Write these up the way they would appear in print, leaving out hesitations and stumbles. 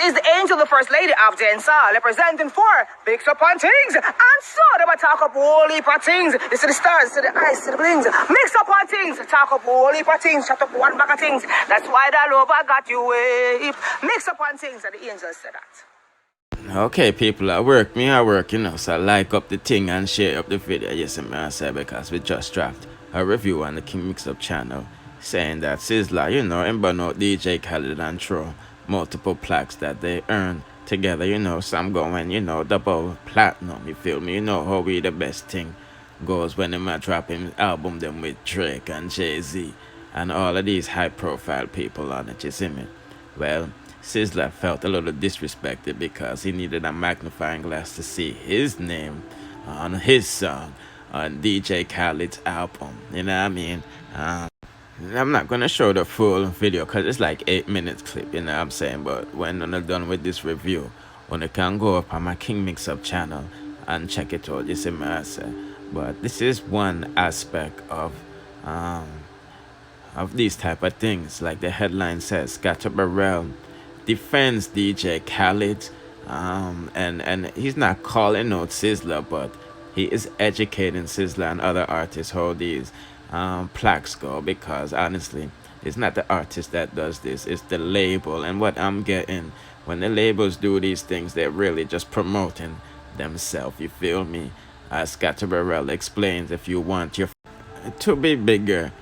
is the angel, the first lady of Dancehall, representing for Mix Up on Things. And so they might talk up whole heap of things. It's to the stars, to the ice, to the blings. Mix up on things, talk up whole heap of things, shut up one bag of things. That's why that love I got you wave. Mix up on things, and the angels said that. Okay, people, I work, you know, so like up the thing and share up the video, yes, I say, because we just dropped a review on the King Mix Up channel saying that Sizzla, you know, and burn out DJ Khaled and throw multiple plaques that they earn together, you know, some going, you know, double platinum, you feel me? You know how we the best thing goes when them are dropping album them with Drake and Jay-Z and all of these high profile people on it, you see me? Well, Sizzla felt a little disrespected because he needed a magnifying glass to see his name on his song on DJ Khaled's album, you know what I mean? I'm not gonna show the full video because it's like 8 minutes clip, you know what I'm saying? But when I'm done with this review, when I can go up on my King Mix Up channel and check it out, you see me, I say. But this is one aspect of these type of things. Like the headline says, Skatta Burrell defends DJ Khaled, and he's not calling out Sizzla, but he is educating Sizzla and other artists how these plaques go, because honestly it's not the artist that does this, it's the label. And what I'm getting, when the labels do these things, they're really just promoting themselves, you feel me? As Skatta Burrell explains, if you want your to be bigger,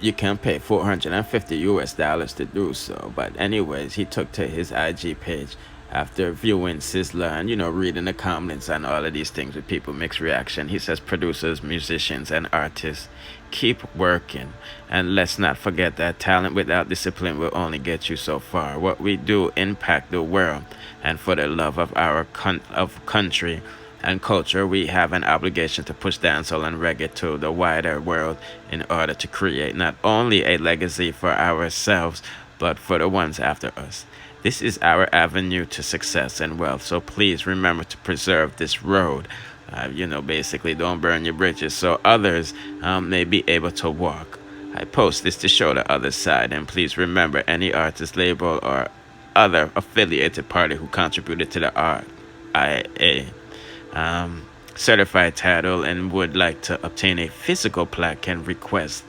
you can pay $450 to do so. But anyways, he took to his IG page after viewing Sizzla and, you know, reading the comments and all of these things with people mixed reaction. He says, producers, musicians, and artists, keep working, and let's not forget that talent without discipline will only get you so far. What we do impact the world, and for the love of our country and culture, we have an obligation to push dancehall and reggae to the wider world in order to create not only a legacy for ourselves, but for the ones after us. This is our avenue to success and wealth, so please remember to preserve this road. You know, basically, don't burn your bridges so others may be able to walk. I post this to show the other side, and please remember, any artist, label, or other affiliated party who contributed to the RIA certified title and would like to obtain a physical plaque can request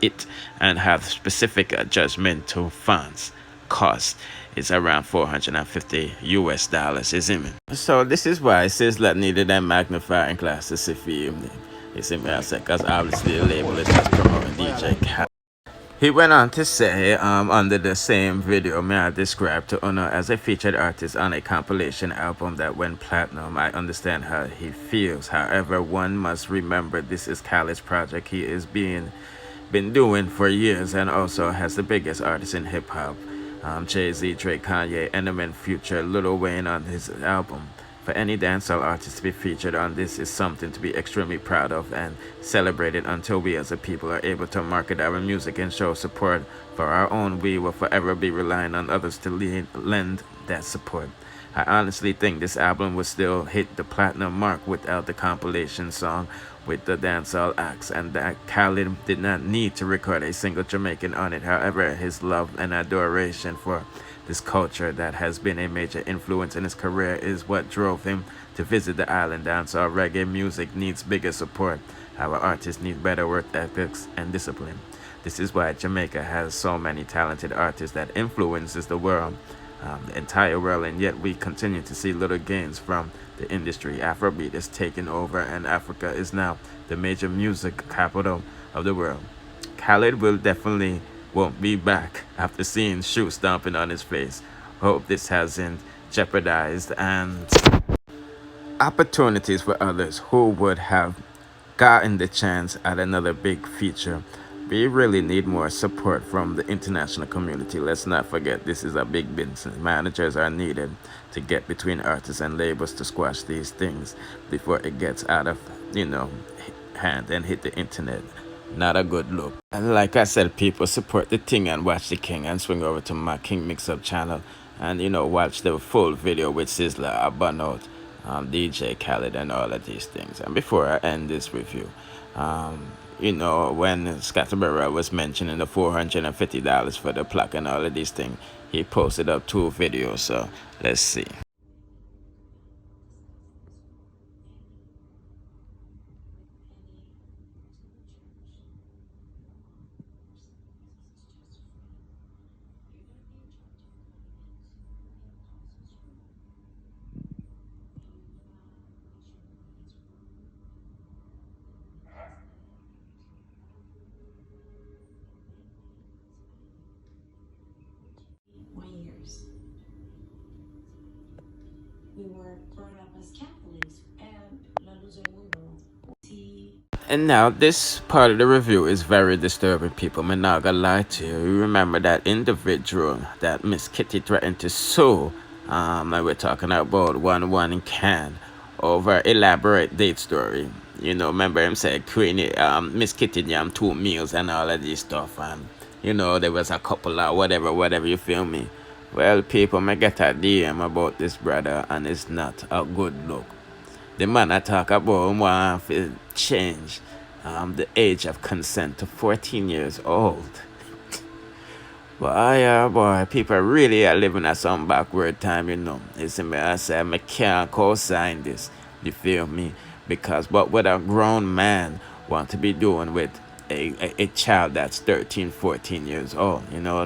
it and have specific adjustment to funds. Cost is around $450, isn't it? So this is why Sizzla needed that magnifying glass to see him. You see me, I said, because obviously the label is just promoting DJ Khaled. He went on to say, under the same video, may I describe to Uno as a featured artist on a compilation album that went platinum. I understand how he feels. However, one must remember this is Khaled's project. He is been doing for years, and also has the biggest artists in hip-hop. Jay-Z, Drake, Kanye, Eminem, Future, Lil Wayne on his album. For any dancehall artist to be featured on this is something to be extremely proud of and celebrated. Until we as a people are able to market our music and show support for our own, we will forever be relying on others to lend that support. I honestly think this album would still hit the platinum mark without the compilation song with the dancehall acts, and that Khaled did not need to record a single Jamaican on it. However, his love and adoration for this culture that has been a major influence in his career is what drove him to visit the island. Dancehall reggae music needs bigger support. Our artists need better work ethics and discipline. This is why Jamaica has so many talented artists that influences the world, the entire world, and yet we continue to see little gains from the industry. Afrobeat is taking over, and Africa is now the major music capital of the world. Khaled won't be back after seeing shoes stomping on his face. Hope this hasn't jeopardized and opportunities for others who would have gotten the chance at another big feature. We really need more support from the international community. Let's not forget, this is a big business. Managers are needed to get between artists and labels to squash these things before it gets out of, hand and hit the internet. Not a good look. And like I said, people, support the thing and watch the king, and swing over to my King Mix Up channel and watch the full video with Sizzla about DJ Khaled and all of these things. And before I end this review, when Skatta Burrell was mentioning the $450 for the plaque and all of these things, he posted up 2 videos. So let's see. We were brought up as Catholics and La Luz del Mundo. And now this part of the review is very disturbing, people. I'm not gonna lie to you. You remember that individual that Miss Kitty threatened to sue? And we're talking about one in Can over elaborate date story. You know, remember him said Queenie, Miss Kitty jam 2 meals and all of this stuff, and you know there was a couple of whatever. You feel me? Well, people, may get a DM about this brother, and it's not a good look. The man I talk about want to change the age of consent to 14 years old. Boy, people really are living at some backward time, you know. You see me, I say, I can't co-sign this, you feel me? Because what would a grown man want to be doing with a child that's 13, 14 years old? You know,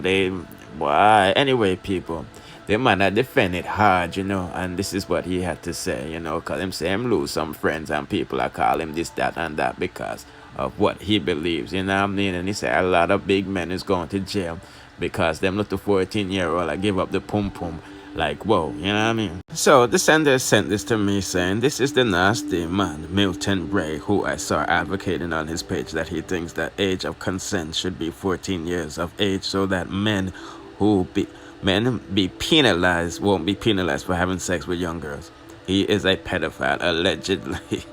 anyway, people, the man had defend it hard, you know, and this is what he had to say, you know, because him say him lose some friends and people are call him this, that, and that because of what he believes, you know what I mean? And he said a lot of big men is going to jail because them little 14-year-old I give up the pum-pum. Like, whoa, you know what I mean? So the sender sent this to me saying, this is the nasty man, Milton Bray, who I saw advocating on his page that he thinks that age of consent should be 14 years of age so that men won't be penalized for having sex with young girls. He is a pedophile, allegedly.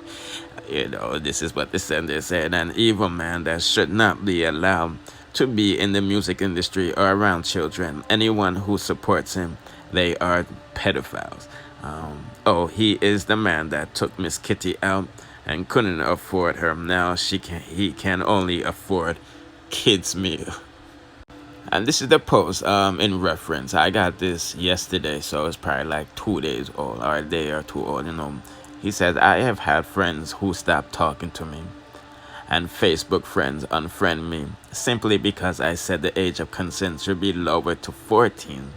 You know, this is what the sender said. An evil man that should not be allowed to be in the music industry or around children. Anyone who supports him, they are pedophiles. He is the man that took Miss Kitty out and couldn't afford her. Now he can only afford kids' meal. And this is the post in reference. I got this yesterday, so it's probably like 2 days old or a day or 2 old, you know. He says, I have had friends who stopped talking to me and Facebook friends unfriend me simply because I said the age of consent should be lowered to 14.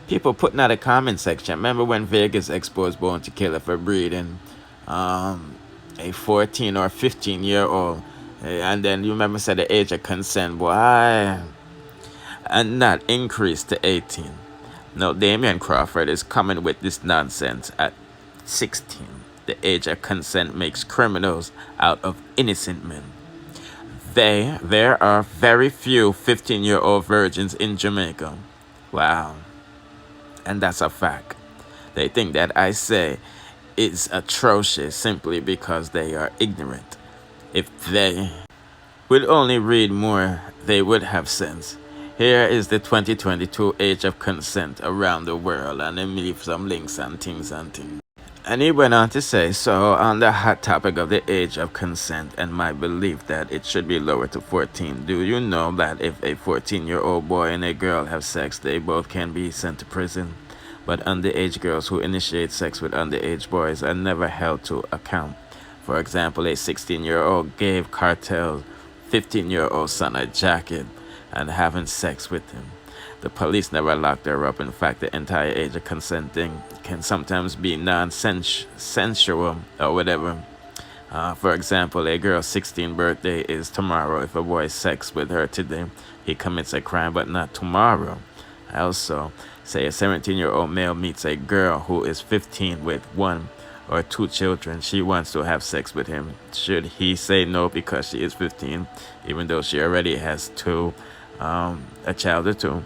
People putting out a comment section. Remember when Vegas exposed Born to Killer for breeding a 14 or 15-year-old? And then you remember said the age of consent, boy, and not increased to 18. Now, Damian Crawford is coming with this nonsense at 16. The age of consent makes criminals out of innocent men. There are very few 15-year-old virgins in Jamaica. Wow. And that's a fact. They think that I say it's atrocious simply because they are ignorant. If they would only read more, they would have sense. Here is the 2022 age of consent around the world, and then leave some links and things. And he went on to say, so on the hot topic of the age of consent and my belief that it should be lowered to 14, do you know that if a 14-year-old boy and a girl have sex, they both can be sent to prison? But underage girls who initiate sex with underage boys are never held to account. For example, a 16-year-old gave KARTEL's 15-year-old son a jacket and having sex with him. The police never locked her up. In fact, the entire age of consenting can sometimes be non-sensual or whatever. For example, a girl's 16th birthday is tomorrow. If a boy sex with her today, he commits a crime, but not tomorrow. Also, say a 17-year-old male meets a girl who is 15 with 1 or 2 children. She wants to have sex with him. Should he say no because she is 15, even though she already has a child or 2?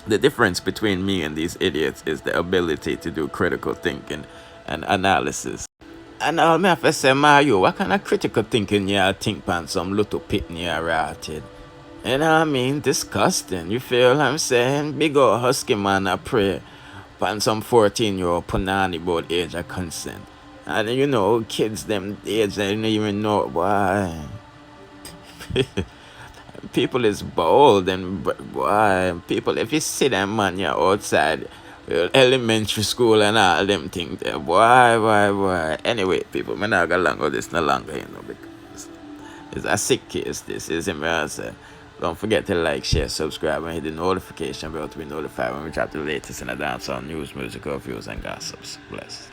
The difference between me and these idiots is the ability to do critical thinking and analysis. And all me have to say, Mario, what kind of critical thinking you think pan some little pitney rotted? You know what I mean? Disgusting. You feel what I'm saying? Big old husky man I pray pan some 14-year-old punani about age of consent. And you know, kids them age they don't even know why. people is bold and boy, people, if you see them man, you're outside elementary school and all them things there, boy. Anyway, people, me not gonna long this no longer, because it's a sick case. This is immersive. Don't forget to like, share, subscribe, and hit the notification bell to be notified when we drop the latest in the dancehall news, musical reviews, and gossips. Bless.